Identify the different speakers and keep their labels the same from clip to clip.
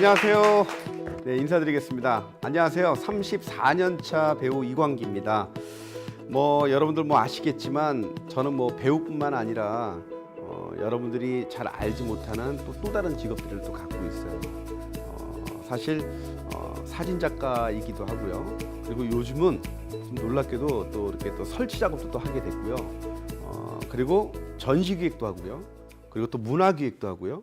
Speaker 1: 안녕하세요. 네, 인사드리겠습니다. 안녕하세요. 34년 차 배우 이광기입니다. 여러분들 아시겠지만 저는 배우뿐만 아니라 여러분들이 잘 알지 못하는 또 다른 직업들을 또 갖고 있어요. 사실 사진 작가이기도 하고요. 그리고 요즘은 좀 놀랍게도 또 이렇게 또 설치 작업도 또 하게 됐고요. 그리고 전시 기획도 하고요. 그리고 또 문화 기획도 하고요.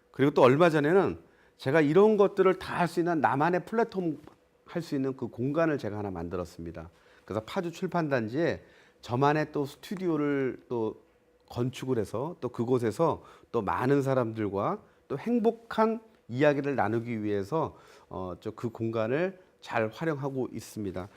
Speaker 1: 그리고 또 얼마 전에는 제가 이런 것들을 다 할 수 있는 나만의 플랫폼 할 수 있는 그 공간을 제가 하나 만들었습니다. 그래서 파주 출판단지에 저만의 또 스튜디오를 또 건축을 해서 또 그곳에서 또 많은 사람들과 또 행복한 이야기를 나누기 위해서 그 공간을 잘 활용하고 있습니다.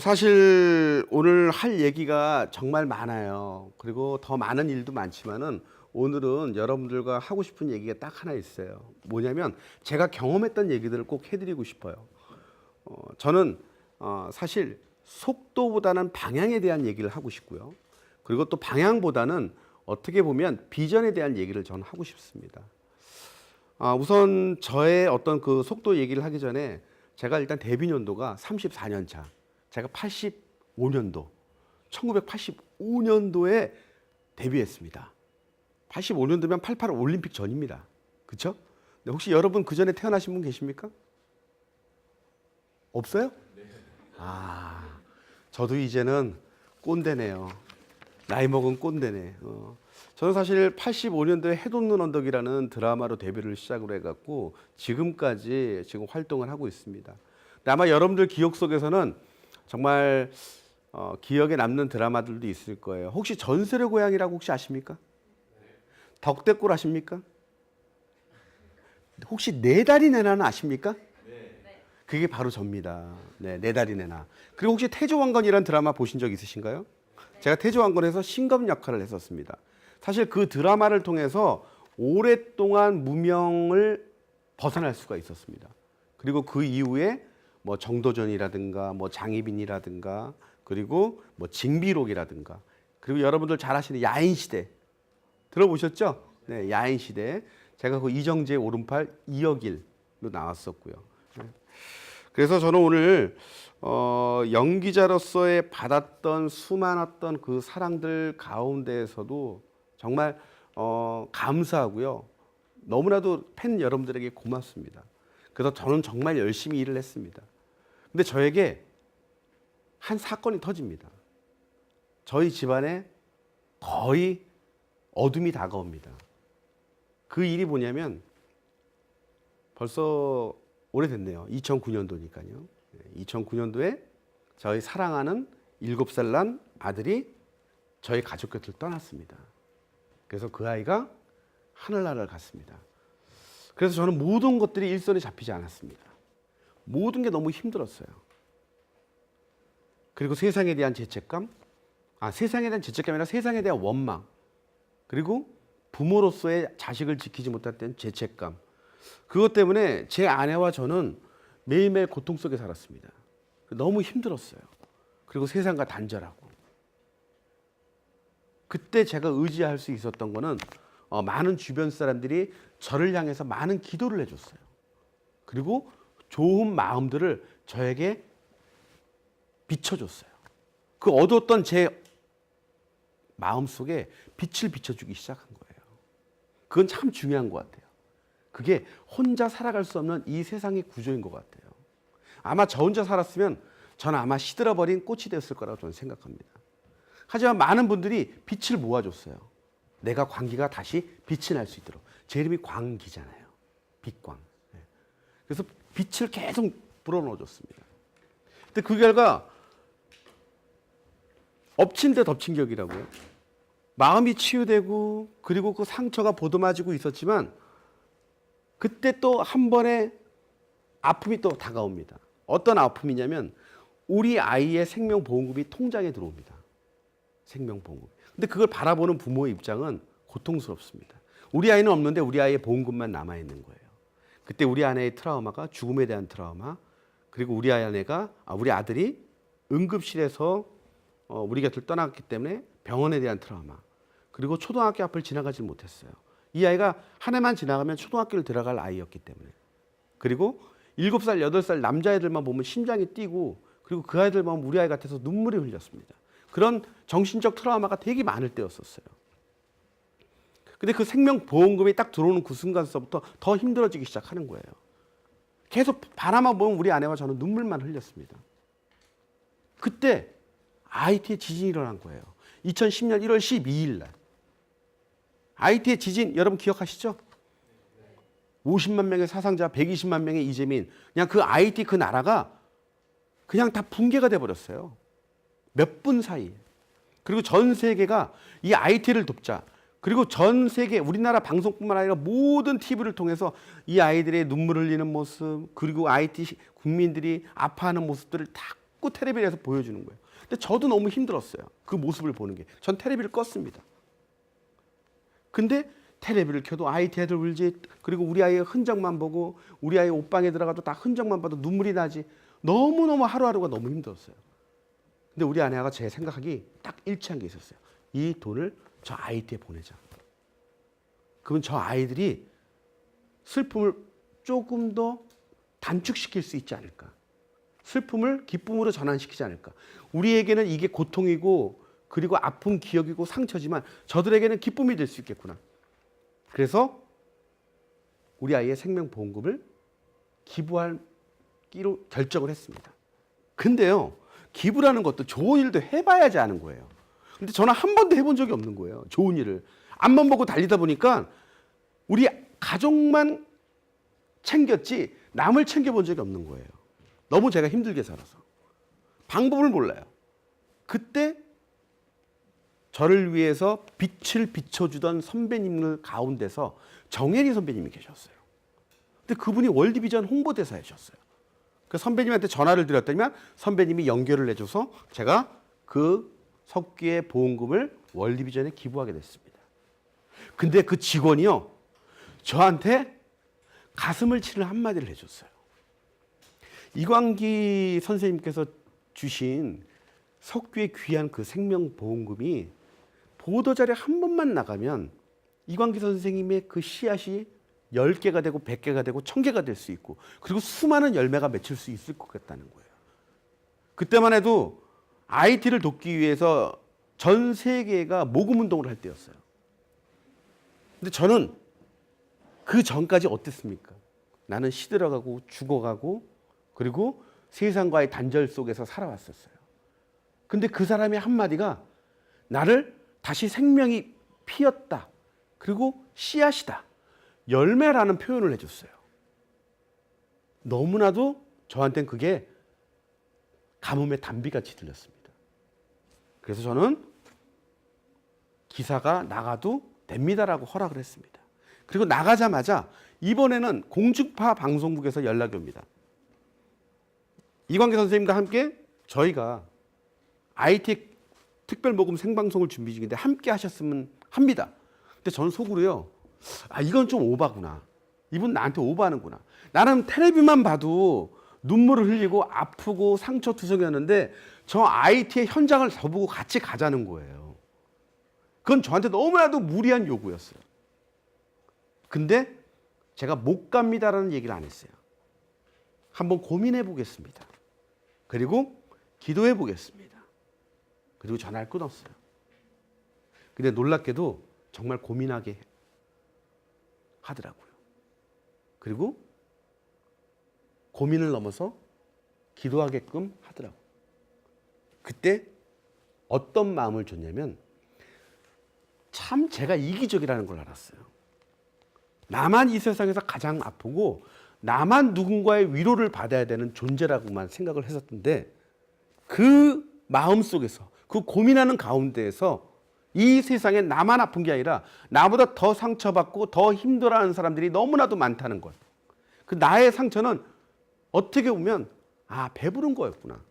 Speaker 1: 사실 오늘 할 얘기가 정말 많아요. 그리고 더 많은 일도 많지만은 오늘은 여러분들과 하고 싶은 얘기가 딱 하나 있어요. 뭐냐면 제가 경험했던 얘기들을 꼭 해드리고 싶어요. 저는 사실 속도보다는 방향에 대한 얘기를 하고 싶고요. 그리고 또 방향보다는 어떻게 보면 비전에 대한 얘기를 저는 하고 싶습니다. 우선 저의 어떤 그 속도 얘기를 하기 전에 제가 일단 데뷔 연도가 34년 차. 제가 85년도, 1985년도에 데뷔했습니다. 85년도면 88 올림픽 전입니다. 그렇죠? 혹시 여러분 그 전에 태어나신 분 계십니까? 없어요? 네. 저도 이제는 꼰대네요. 나이 먹은 꼰대네. 저는 사실 85년도에 해돋는 언덕이라는 드라마로 데뷔를 시작으로 해갖고 지금까지 지금 활동을 하고 있습니다. 근데 아마 여러분들 기억 속에서는 정말 기억에 남는 드라마들도 있을 거예요. 혹시 전설의 고향이라고 혹시 아십니까? 덕대골 아십니까? 혹시 네 다리 내나는 아십니까? 그게 바로 접니다. 네 다리 내나. 그리고 혹시 태조왕건이라는 드라마 보신 적 있으신가요? 제가 태조왕건에서 신검 역할을 했었습니다. 사실 그 드라마를 통해서 오랫동안 무명을 벗어날 수가 있었습니다. 그리고 그 이후에 정도전이라든가 장희빈이라든가 그리고 징비록이라든가 그리고 여러분들 잘 아시는 야인시대 들어보셨죠? 네, 야인시대. 제가 그 이정재의 오른팔 이혁일로 나왔었고요. 그래서 저는 오늘 연기자로서의 받았던 수많았던 그 사랑들 가운데에서도 정말 감사하고요. 너무나도 팬 여러분들에게 고맙습니다. 그래서 저는 정말 열심히 일을 했습니다. 근데 저에게 한 사건이 터집니다. 저희 집안에 거의 어둠이 다가옵니다. 그 일이 뭐냐면 벌써 오래됐네요. 2009년도니까요. 2009년도에 저희 사랑하는 7살 난 아들이 저희 가족 곁을 떠났습니다. 그래서 그 아이가 하늘나라를 갔습니다. 그래서 저는 모든 것들이 일선에 잡히지 않았습니다. 모든 게 너무 힘들었어요. 그리고 세상에 대한 죄책감, 세상에 대한 죄책감이 아니라 세상에 대한 원망, 그리고 부모로서의 자식을 지키지 못했던 죄책감, 그것 때문에 제 아내와 저는 매일매일 고통 속에 살았습니다. 너무 힘들었어요. 그리고 세상과 단절하고. 그때 제가 의지할 수 있었던 거는 많은 주변 사람들이 저를 향해서 많은 기도를 해줬어요. 그리고 좋은 마음들을 저에게 비춰줬어요. 그 어두웠던 제 마음속에 빛을 비춰주기 시작한 거예요. 그건 참 중요한 것 같아요. 그게 혼자 살아갈 수 없는 이 세상의 구조인 것 같아요. 아마 저 혼자 살았으면 저는 아마 시들어버린 꽃이 되었을 거라고 저는 생각합니다. 하지만 많은 분들이 빛을 모아줬어요. 내가 광기가 다시 빛이 날 수 있도록. 제 이름이 광기잖아요. 빛광. 그래서 빛을 계속 불어넣어줬습니다. 근데 그 결과 엎친 데 덮친 격이라고요. 마음이 치유되고 그리고 그 상처가 보듬어지고 있었지만 그때 또 한 번의 아픔이 또 다가옵니다. 어떤 아픔이냐면 우리 아이의 생명보험금이 통장에 들어옵니다. 생명보험금. 근데 그걸 바라보는 부모의 입장은 고통스럽습니다. 우리 아이는 없는데 우리 아이의 보험금만 남아있는 거예요. 그때 우리 아내의 트라우마가 죽음에 대한 트라우마, 그리고 우리 아들이 응급실에서 우리 곁을 떠났기 때문에 병원에 대한 트라우마, 그리고 초등학교 앞을 지나가지 못했어요. 이 아이가 한 해만 지나가면 초등학교를 들어갈 아이였기 때문에. 그리고 7살, 8살 남자애들만 보면 심장이 뛰고 그리고 그 아이들만 보면 우리 아이 같아서 눈물이 흘렸습니다. 그런 정신적 트라우마가 되게 많을 때였었어요. 근데 그 생명보험금이 딱 들어오는 그 순간서부터 더 힘들어지기 시작하는 거예요. 계속 바라만 보면 우리 아내와 저는 눈물만 흘렸습니다. 그때 IT에 지진이 일어난 거예요. 2010년 1월 12일 날. IT의 지진 여러분 기억하시죠? 50만 명의 사상자, 120만 명의 이재민. 그냥 그 IT 그 나라가 그냥 다 붕괴가 돼버렸어요. 몇 분 사이에. 그리고 전 세계가 이 IT를 돕자. 그리고 전 세계 우리나라 방송뿐만 아니라 모든 TV를 통해서 이 아이들의 눈물 흘리는 모습 그리고 IT 국민들이 아파하는 모습들을 자꾸 텔레비전에서 보여주는 거예요. 근데 저도 너무 힘들었어요. 그 모습을 보는 게. 전 텔레비를 껐습니다. 근데 텔레비를 켜도 IT 애들 울지 그리고 우리 아이의 흔적만 보고 우리 아이 옷방에 들어가도 다 흔적만 봐도 눈물이 나지. 너무너무 하루하루가 너무 힘들었어요. 근데 우리 아내가 제 생각하기 딱 일치한 게 있었어요. 이 돈을 저 IT에 보내자. 그러면 저 아이들이 슬픔을 조금 더 단축시킬 수 있지 않을까. 슬픔을 기쁨으로 전환시키지 않을까. 우리에게는 이게 고통이고 그리고 아픈 기억이고 상처지만 저들에게는 기쁨이 될 수 있겠구나. 그래서 우리 아이의 생명보험금을 기부하기로 결정을 했습니다. 근데요. 기부라는 것도 좋은 일도 해봐야지 아는 거예요. 근데 저는 한 번도 해본 적이 없는 거예요. 좋은 일을. 앞만 보고 달리다 보니까 우리 가족만 챙겼지 남을 챙겨본 적이 없는 거예요. 너무 제가 힘들게 살아서. 방법을 몰라요. 그때 저를 위해서 빛을 비춰주던 선배님들 가운데서 정혜리 선배님이 계셨어요. 근데 그분이 월드비전 홍보대사이셨어요. 그 선배님한테 전화를 드렸더니만 선배님이 연결을 해줘서 제가 그 석기의 보험금을 월드비전에 기부하게 됐습니다. 근데 그 직원이요. 저한테 가슴을 치는 한마디를 해줬어요. 이광기 선생님께서 주신 석규의 귀한 그 생명보험금이 보도자료 한 번만 나가면 이광기 선생님의 그 씨앗이 10개가 되고 100개가 되고 1000개가 될 수 있고 그리고 수많은 열매가 맺힐 수 있을 것 같다는 거예요. 그때만 해도 IT를 돕기 위해서 전 세계가 모금운동을 할 때였어요. 근데 저는 그 전까지 어땠습니까? 나는 시들어가고 죽어가고 그리고 세상과의 단절 속에서 살아왔었어요. 근데 그 사람의 한마디가 나를 다시 생명이 피었다. 그리고 씨앗이다. 열매라는 표현을 해줬어요. 너무나도 저한테는 그게 가뭄의 단비같이 들렸습니다. 그래서 저는 기사가 나가도 됩니다라고 허락을 했습니다. 그리고 나가자마자 이번에는 공중파 방송국에서 연락이 옵니다. 이광기 선생님과 함께 저희가 IT 특별모금 생방송을 준비 중인데 함께 하셨으면 합니다. 근데 저는 속으로요. 아 이건 좀 오바구나. 이분 나한테 오바하는구나. 나는 텔레비만 봐도 눈물을 흘리고 아프고 상처투성이었는데 저 IT의 현장을 저보고 같이 가자는 거예요. 그건 저한테 너무나도 무리한 요구였어요. 근데 제가 못 갑니다라는 얘기를 안 했어요. 한번 고민해 보겠습니다. 그리고 기도해 보겠습니다. 그리고 전화를 끊었어요. 근데 놀랍게도 정말 고민하게 하더라고요. 그리고 고민을 넘어서 기도하게끔 하더라고요. 그때 어떤 마음을 줬냐면 참 제가 이기적이라는 걸 알았어요. 나만 이 세상에서 가장 아프고 나만 누군가의 위로를 받아야 되는 존재라고만 생각을 했었는데 그 마음속에서 그 고민하는 가운데에서 이 세상에 나만 아픈 게 아니라 나보다 더 상처받고 더 힘들어하는 사람들이 너무나도 많다는 것. 그 나의 상처는 어떻게 보면 배부른 거였구나.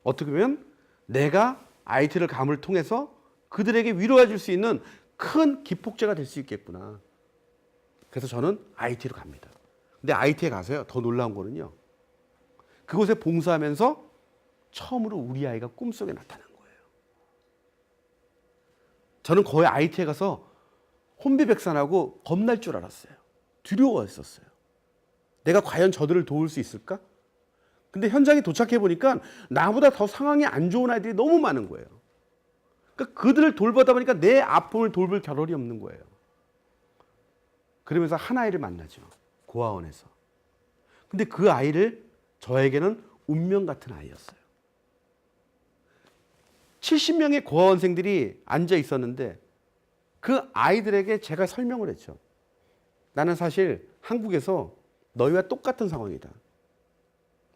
Speaker 1: 어떻게 보면 내가 IT를 감을 통해서 그들에게 위로해 줄 수 있는 큰 기폭제가 될 수 있겠구나. 그래서 저는 IT로 갑니다. 근데 IT에 가서요. 더 놀라운 거는요. 그곳에 봉사하면서 처음으로 우리 아이가 꿈속에 나타난 거예요. 저는 거의 IT에 가서 혼비백산하고 겁날 줄 알았어요. 두려워했었어요. 내가 과연 저들을 도울 수 있을까? 근데 현장에 도착해 보니까 나보다 더 상황이 안 좋은 아이들이 너무 많은 거예요. 그러니까 그들을 돌보다 보니까 내 아픔을 돌볼 겨를이 없는 거예요. 그러면서 한 아이를 만나죠. 고아원에서. 근데 그 아이를 저에게는 운명 같은 아이였어요. 70명의 고아원생들이 앉아 있었는데 그 아이들에게 제가 설명을 했죠. 나는 사실 한국에서 너희와 똑같은 상황이다.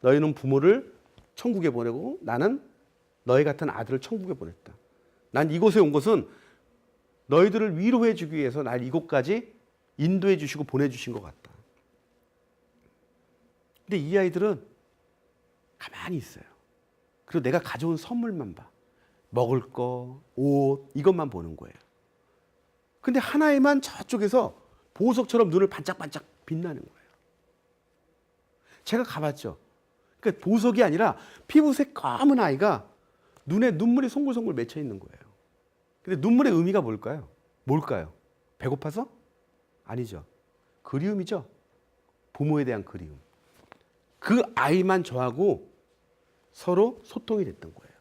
Speaker 1: 너희는 부모를 천국에 보내고 나는 너희 같은 아들을 천국에 보냈다. 난 이곳에 온 것은 너희들을 위로해 주기 위해서 날 이곳까지 인도해 주시고 보내주신 것 같다. 근데 이 아이들은 가만히 있어요. 그리고 내가 가져온 선물만 봐. 먹을 거, 옷 이것만 보는 거예요. 근데 하나에만 저쪽에서 보석처럼 눈을 반짝반짝 빛나는 거예요. 제가 가봤죠. 그러니까 보석이 아니라 피부색 검은 아이가 눈에 눈물이 송글송글 맺혀 있는 거예요. 근데 눈물의 의미가 뭘까요? 뭘까요? 배고파서? 아니죠. 그리움이죠. 부모에 대한 그리움. 그 아이만 저하고 서로 소통이 됐던 거예요.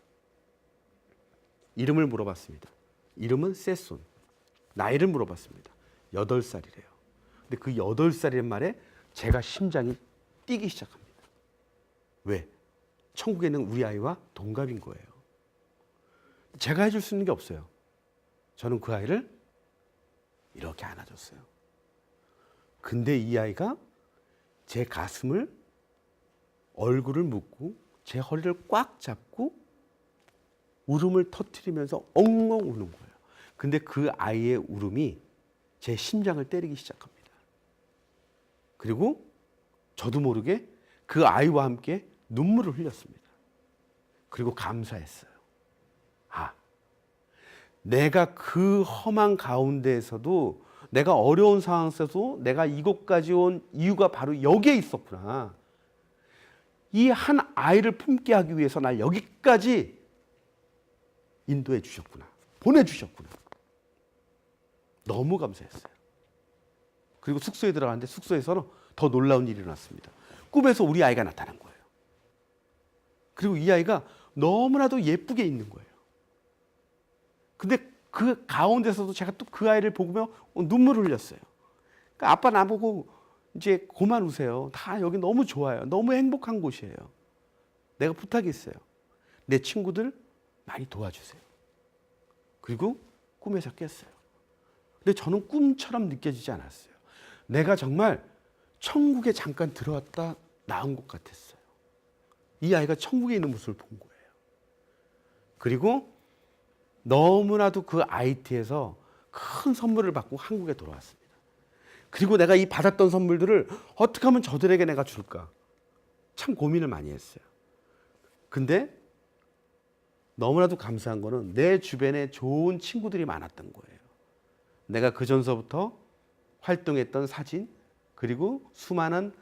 Speaker 1: 이름을 물어봤습니다. 이름은 세손. 나이를 물어봤습니다. 8살이래요. 근데 그 8살이란 말에 제가 심장이 뛰기 시작합니다. 왜? 천국에는 우리 아이와 동갑인 거예요. 제가 해줄 수 있는 게 없어요. 저는 그 아이를 이렇게 안아줬어요. 근데 이 아이가 제 가슴을 얼굴을 묶고 제 허리를 꽉 잡고 울음을 터뜨리면서 엉엉 우는 거예요. 근데 그 아이의 울음이 제 심장을 때리기 시작합니다. 그리고 저도 모르게 그 아이와 함께 눈물을 흘렸습니다. 그리고 감사했어요. 아, 내가 그 험한 가운데에서도 내가 어려운 상황에서도 내가 이곳까지 온 이유가 바로 여기에 있었구나. 이 한 아이를 품게 하기 위해서 날 여기까지 인도해 주셨구나. 보내주셨구나. 너무 감사했어요. 그리고 숙소에 들어갔는데 숙소에서는 더 놀라운 일이 일어났습니다. 꿈에서 우리 아이가 나타난 거예요. 그리고 이 아이가 너무나도 예쁘게 있는 거예요. 근데 그 가운데서도 제가 또 그 아이를 보며 눈물을 흘렸어요. 그러니까 아빠 나보고 이제 그만 우세요. 다 여기 너무 좋아요. 너무 행복한 곳이에요. 내가 부탁이 있어요. 내 친구들 많이 도와주세요. 그리고 꿈에서 깼어요. 근데 저는 꿈처럼 느껴지지 않았어요. 내가 정말 천국에 잠깐 들어왔다 나온 것 같았어요. 이 아이가 천국에 있는 모습을 본 거예요. 그리고 너무나도 그 IT에서 큰 선물을 받고 한국에 돌아왔습니다. 그리고 내가 이 받았던 선물들을 어떻게 하면 저들에게 내가 줄까? 참 고민을 많이 했어요. 근데 너무나도 감사한 거는 내 주변에 좋은 친구들이 많았던 거예요. 내가 그 전서부터 활동했던 사진, 그리고 수많은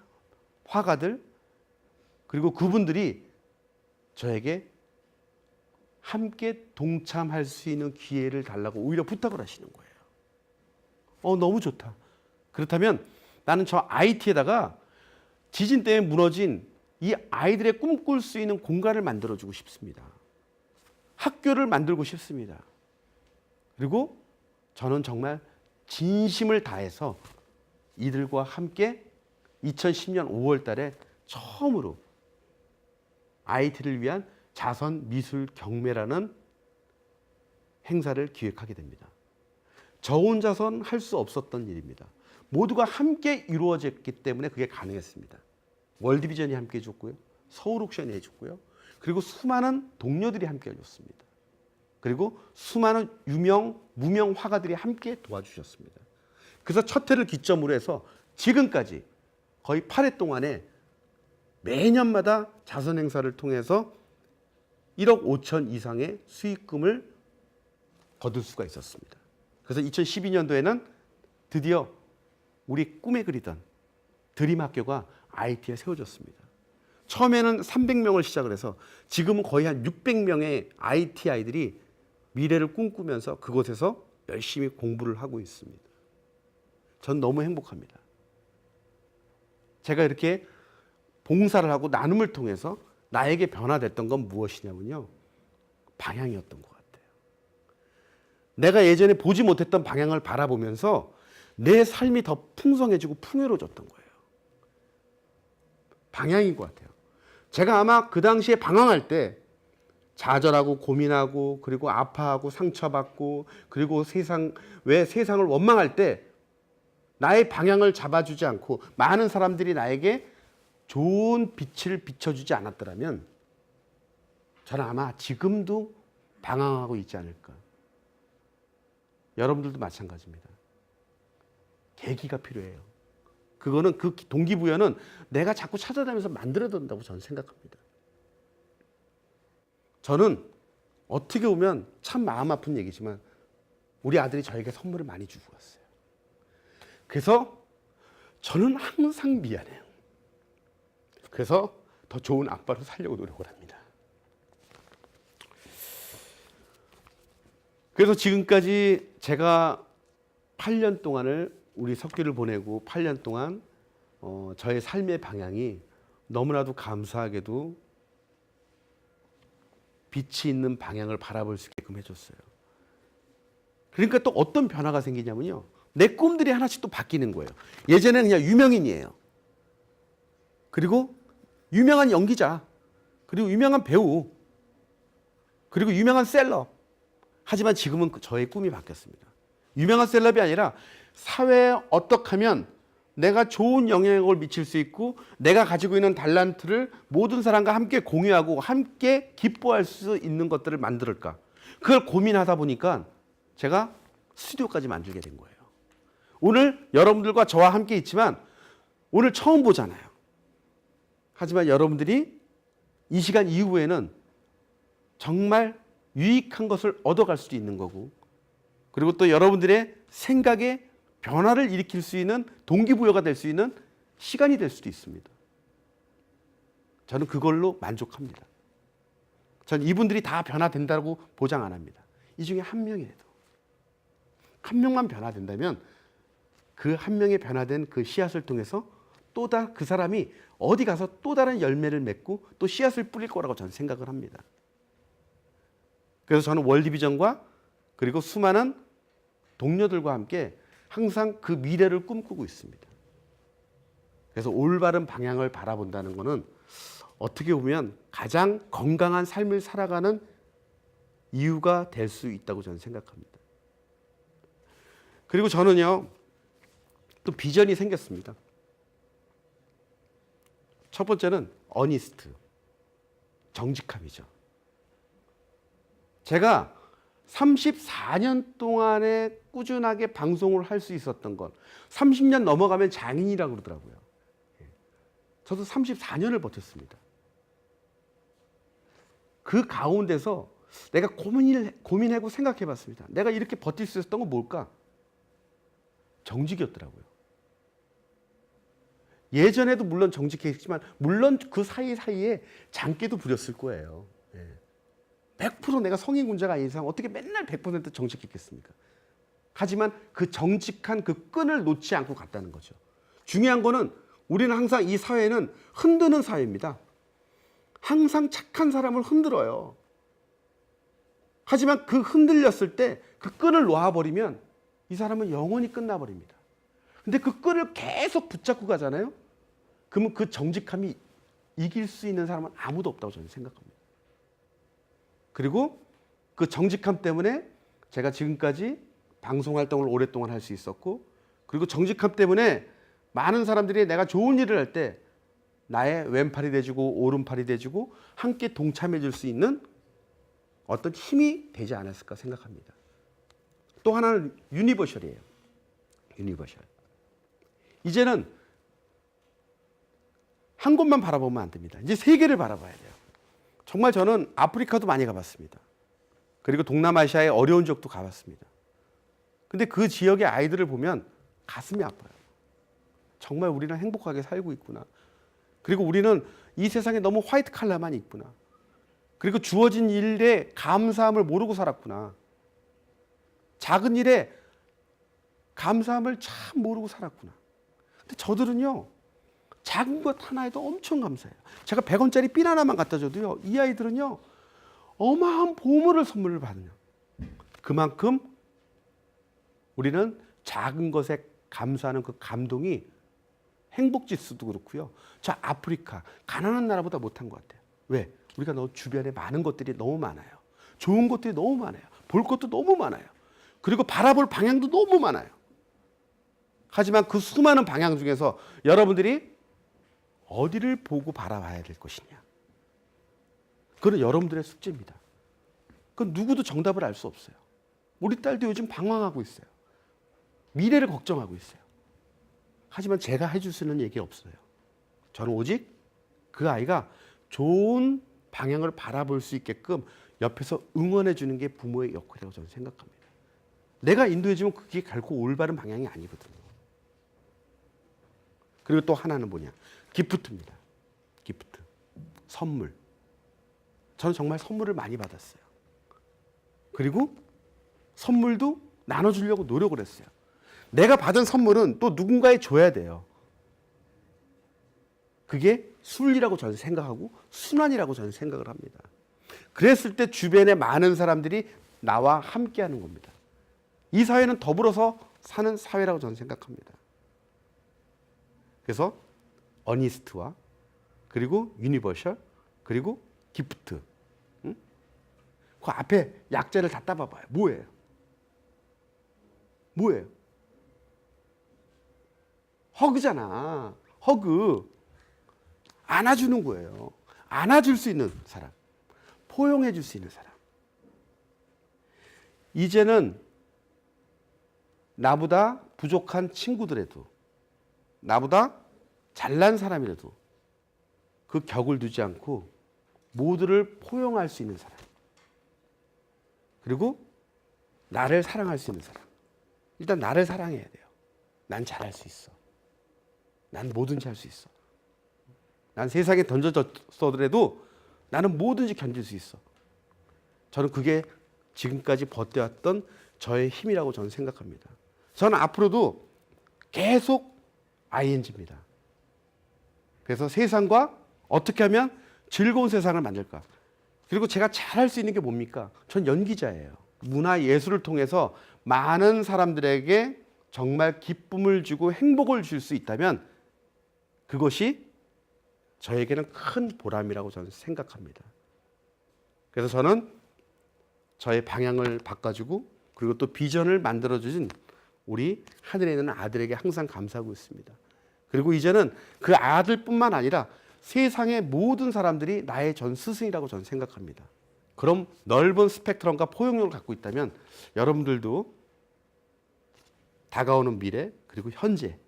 Speaker 1: 화가들, 그리고 그분들이 저에게 함께 동참할 수 있는 기회를 달라고 오히려 부탁을 하시는 거예요. 너무 좋다. 그렇다면 나는 저 IT에다가 지진 때문에 무너진 이 아이들의 꿈꿀 수 있는 공간을 만들어주고 싶습니다. 학교를 만들고 싶습니다. 그리고 저는 정말 진심을 다해서 이들과 함께 2010년 5월 달에 처음으로 IT를 위한 자선 미술 경매라는 행사를 기획하게 됩니다. 저 혼자선 할 수 없었던 일입니다. 모두가 함께 이루어졌기 때문에 그게 가능했습니다. 월드비전이 함께 해줬고요. 서울옥션이 해줬고요. 그리고 수많은 동료들이 함께 해줬습니다. 그리고 수많은 유명, 무명 화가들이 함께 도와주셨습니다. 그래서 첫 해를 기점으로 해서 지금까지 거의 8회 동안에 매년마다 자선 행사를 통해서 1억 5천 이상의 수익금을 거둘 수가 있었습니다. 그래서 2012년도에는 드디어 우리 꿈에 그리던 드림 학교가 IT에 세워졌습니다. 처음에는 300명을 시작을 해서 지금은 거의 한 600명의 IT 아이들이 미래를 꿈꾸면서 그곳에서 열심히 공부를 하고 있습니다. 전 너무 행복합니다. 제가 이렇게 봉사를 하고 나눔을 통해서 나에게 변화됐던 건 무엇이냐면요. 방향이었던 것 같아요. 내가 예전에 보지 못했던 방향을 바라보면서 내 삶이 더 풍성해지고 풍요로워졌던 거예요. 방향인 것 같아요. 제가 아마 그 당시에 방황할 때 좌절하고 고민하고 그리고 아파하고 상처받고 그리고 왜 세상을 원망할 때 나의 방향을 잡아주지 않고 많은 사람들이 나에게 좋은 빛을 비춰주지 않았더라면 저는 아마 지금도 방황하고 있지 않을까. 여러분들도 마찬가지입니다. 계기가 필요해요. 그거는 그 동기부여는 내가 자꾸 찾아다니면서 만들어야 된다고 저는 생각합니다. 저는 어떻게 보면 참 마음 아픈 얘기지만 우리 아들이 저에게 선물을 많이 주고 갔어요. 그래서 저는 항상 미안해요. 그래서 더 좋은 아빠로 살려고 노력을 합니다. 그래서 지금까지 제가 8년 동안을 우리 석규를 보내고 8년 동안 저의 삶의 방향이 너무나도 감사하게도 빛이 있는 방향을 바라볼 수 있게끔 해줬어요. 그러니까 또 어떤 변화가 생기냐면요. 내 꿈들이 하나씩 또 바뀌는 거예요. 예전에는 그냥 유명인이에요. 그리고 유명한 연기자, 그리고 유명한 배우, 그리고 유명한 셀럽. 하지만 지금은 저의 꿈이 바뀌었습니다. 유명한 셀럽이 아니라 사회에 어떻게 하면 내가 좋은 영향력을 미칠 수 있고 내가 가지고 있는 달란트를 모든 사람과 함께 공유하고 함께 기뻐할 수 있는 것들을 만들까. 그걸 고민하다 보니까 제가 스튜디오까지 만들게 된 거예요. 오늘 여러분들과 저와 함께 있지만 오늘 처음 보잖아요. 하지만 여러분들이 이 시간 이후에는 정말 유익한 것을 얻어갈 수도 있는 거고 그리고 또 여러분들의 생각에 변화를 일으킬 수 있는 동기부여가 될 수 있는 시간이 될 수도 있습니다. 저는 그걸로 만족합니다. 저는 이분들이 다 변화된다고 보장 안 합니다. 이 중에 한 명이라도 한 명만 변화된다면 그 한 명의 변화된 그 씨앗을 통해서 또 그 사람이 어디 가서 또 다른 열매를 맺고 또 씨앗을 뿌릴 거라고 저는 생각을 합니다. 그래서 저는 월드비전과 그리고 수많은 동료들과 함께 항상 그 미래를 꿈꾸고 있습니다. 그래서 올바른 방향을 바라본다는 것은 어떻게 보면 가장 건강한 삶을 살아가는 이유가 될 수 있다고 저는 생각합니다. 그리고 저는요, 또 비전이 생겼습니다. 첫 번째는 어니스트, 정직함이죠. 제가 34년 동안에 꾸준하게 방송을 할 수 있었던 것, 30년 넘어가면 장인이라고 그러더라고요. 저도 34년을 버텼습니다. 그 가운데서 내가 고민하고 생각해 봤습니다. 내가 이렇게 버틸 수 있었던 건 뭘까? 정직이었더라고요. 예전에도 물론 정직했지만 물론 그 사이사이에 장기도 부렸을 거예요. 100% 내가 성인군자가 아닌 이상 어떻게 맨날 100% 정직했겠습니까? 하지만 그 정직한 그 끈을 놓지 않고 갔다는 거죠. 중요한 거는 우리는 항상 이 사회는 흔드는 사회입니다. 항상 착한 사람을 흔들어요. 하지만 그 흔들렸을 때 그 끈을 놓아버리면 이 사람은 영원히 끝나버립니다. 근데 그 끈을 계속 붙잡고 가잖아요. 그러면 그 정직함이 이길 수 있는 사람은 아무도 없다고 저는 생각합니다. 그리고 그 정직함 때문에 제가 지금까지 방송 활동을 오랫동안 할 수 있었고 그리고 정직함 때문에 많은 사람들이 내가 좋은 일을 할 때 나의 왼팔이 돼주고 오른팔이 돼주고 함께 동참해 줄 수 있는 어떤 힘이 되지 않았을까 생각합니다. 또 하나는 유니버셜이에요. 유니버셜. 이제는 한 곳만 바라보면 안 됩니다. 이제 세계를 바라봐야 돼요. 정말 저는 아프리카도 많이 가봤습니다. 그리고 동남아시아의 어려운 지역도 가봤습니다. 근데 그 지역의 아이들을 보면 가슴이 아파요. 정말 우리는 행복하게 살고 있구나. 그리고 우리는 이 세상에 너무 화이트 칼라만 있구나. 그리고 주어진 일에 감사함을 모르고 살았구나. 작은 일에 감사함을 참 모르고 살았구나. 근데 저들은요, 작은 것 하나에도 엄청 감사해요. 제가 100원짜리 핀 하나만 갖다 줘도요, 이 아이들은요 어마어마한 보물을 선물을 받는. 그만큼 우리는 작은 것에 감사하는 그 감동이 행복 지수도 그렇고요. 저 아프리카 가난한 나라보다 못한 것 같아요. 왜? 우리가 너무 주변에 많은 것들이 너무 많아요. 좋은 것들이 너무 많아요. 볼 것도 너무 많아요. 그리고 바라볼 방향도 너무 많아요. 하지만 그 수많은 방향 중에서 여러분들이 어디를 보고 바라봐야 될 것이냐. 그건 여러분들의 숙제입니다. 그건 누구도 정답을 알 수 없어요. 우리 딸도 요즘 방황하고 있어요. 미래를 걱정하고 있어요. 하지만 제가 해줄 수 있는 얘기 없어요. 저는 오직 그 아이가 좋은 방향을 바라볼 수 있게끔 옆에서 응원해 주는 게 부모의 역할이라고 저는 생각합니다. 내가 인도해주면 그게 결코 올바른 방향이 아니거든요. 그리고 또 하나는 뭐냐? 기프트입니다. 기프트. 선물. 저는 정말 선물을 많이 받았어요. 그리고 선물도 나눠주려고 노력을 했어요. 내가 받은 선물은 또 누군가에 줘야 돼요. 그게 순리라고 저는 생각하고 순환이라고 저는 생각을 합니다. 그랬을 때 주변에 많은 사람들이 나와 함께하는 겁니다. 이 사회는 더불어서 사는 사회라고 저는 생각합니다. 그래서 어니스트와 그리고 유니버셜 그리고 기프트. 응? 그 앞에 약자를 다 따봐봐요. 뭐예요? 뭐예요? 허그잖아. 허그. 안아주는 거예요. 안아줄 수 있는 사람. 포용해 줄 수 있는 사람. 이제는 나보다 부족한 친구들에도 나보다 잘난 사람이라도 그 격을 두지 않고 모두를 포용할 수 있는 사람. 그리고 나를 사랑할 수 있는 사람. 일단 나를 사랑해야 돼요. 난 잘할 수 있어. 난 뭐든지 할 수 있어. 난 세상에 던져졌더라도 나는 뭐든지 견딜 수 있어. 저는 그게 지금까지 버텨왔던 저의 힘이라고 저는 생각합니다. 저는 앞으로도 계속 ING입니다. 그래서 세상과 어떻게 하면 즐거운 세상을 만들까? 그리고 제가 잘할 수 있는 게 뭡니까? 전 연기자예요. 문화 예술을 통해서 많은 사람들에게 정말 기쁨을 주고 행복을 줄 수 있다면 그것이 저에게는 큰 보람이라고 저는 생각합니다. 그래서 저는 저의 방향을 바꿔주고 그리고 또 비전을 만들어주신 우리 하늘에 있는 아들에게 항상 감사하고 있습니다. 그리고 이제는 그 아들뿐만 아니라 세상의 모든 사람들이 나의 전 스승이라고 저는 생각합니다. 그럼 넓은 스펙트럼과 포용력을 갖고 있다면 여러분들도 다가오는 미래 그리고 현재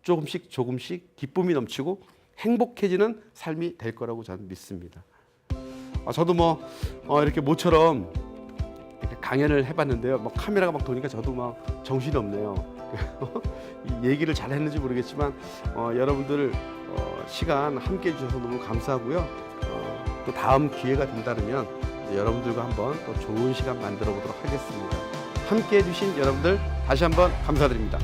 Speaker 1: 조금씩 기쁨이 넘치고 행복해지는 삶이 될 거라고 저는 믿습니다. 저도 이렇게 모처럼 이렇게 강연을 해봤는데요. 카메라가 막 도니까 저도 막 정신이 없네요. 이 얘기를 잘 했는지 모르겠지만 여러분들 시간 함께 해주셔서 너무 감사하고요. 또 다음 기회가 된다면 여러분들과 한번 또 좋은 시간 만들어 보도록 하겠습니다. 함께 해주신 여러분들 다시 한번 감사드립니다.